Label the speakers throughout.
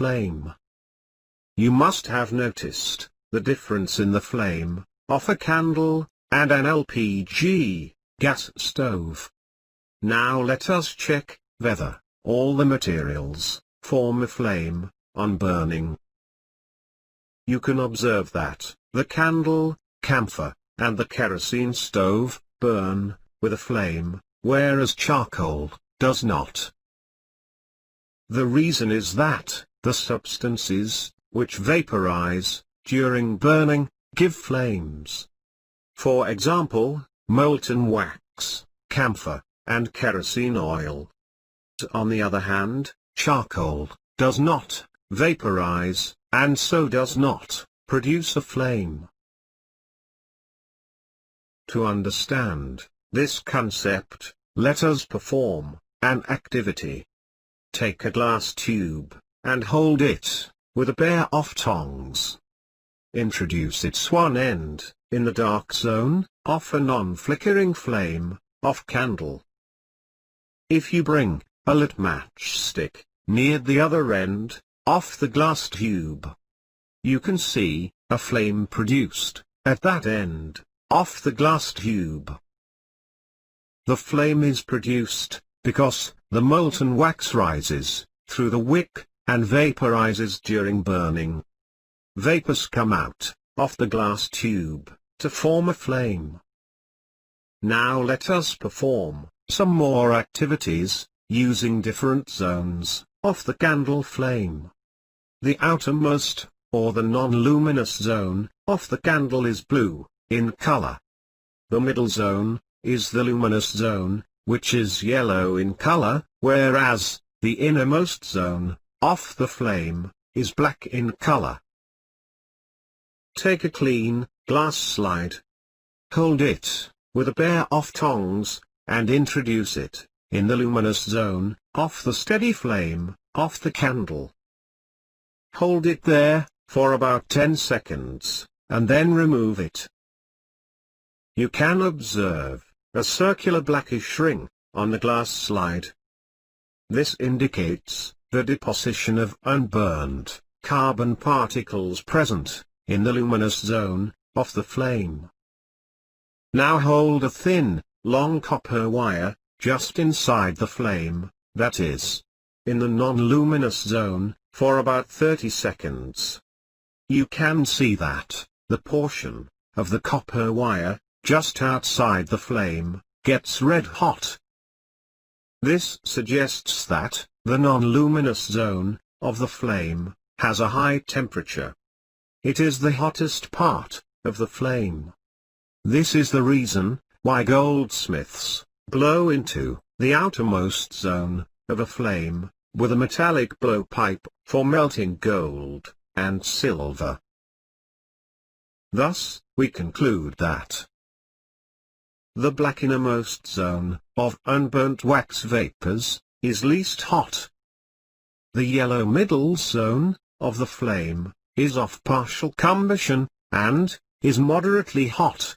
Speaker 1: flame. You must have noticed the difference in the flame of a candle and an LPG gas stove. Now let us check whether all the materials form a flame on burning. You can observe that the candle, camphor, and the kerosene stove burn with a flame, whereas charcoal does not. The reason is that the substances which vaporize during burning give flames. For example, molten wax, camphor, and kerosene oil. On the other hand, charcoal does not vaporize, and so does not produce a flame. To understand this concept, let us perform an activity. Take a glass tube, and hold it with a pair of tongs. Introduce its one end in the dark zone of a non-flickering flame of candle. If you bring a lit matchstick near the other end of the glass tube, you can see a flame produced at that end of the glass tube. The flame is produced because the molten wax rises through the wick and vaporizes during burning. Vapors come out of the glass tube to form a flame. Now let us perform some more activities using different zones of the candle flame. The outermost, or the non-luminous zone, of the candle is blue in color. The middle zone is the luminous zone, which is yellow in color, whereas the innermost zone of the flame is black in color. Take a clean glass slide. Hold it with a pair of tongs, and introduce it in the luminous zone of the steady flame of the candle. Hold it there for about 10 seconds, and then remove it. You can observe a circular blackish ring on the glass slide. This indicates the deposition of unburned carbon particles present in the luminous zone of the flame. Now hold a thin, long copper wire just inside the flame, that is, in the non-luminous zone, for about 30 seconds. You can see that the portion of the copper wire just outside the flame gets red hot. This suggests that the non-luminous zone of the flame has a high temperature. It is the hottest part of the flame. This is the reason why goldsmiths blow into the outermost zone of a flame with a metallic blowpipe for melting gold and silver. Thus, we conclude that the black innermost zone of unburnt wax vapors is least hot. The yellow middle zone of the flame is of partial combustion and is moderately hot.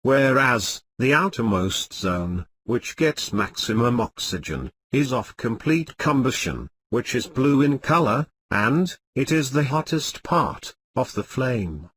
Speaker 1: Whereas the outermost zone, which gets maximum oxygen, is of complete combustion, which is blue in color, and it is the hottest part of the flame.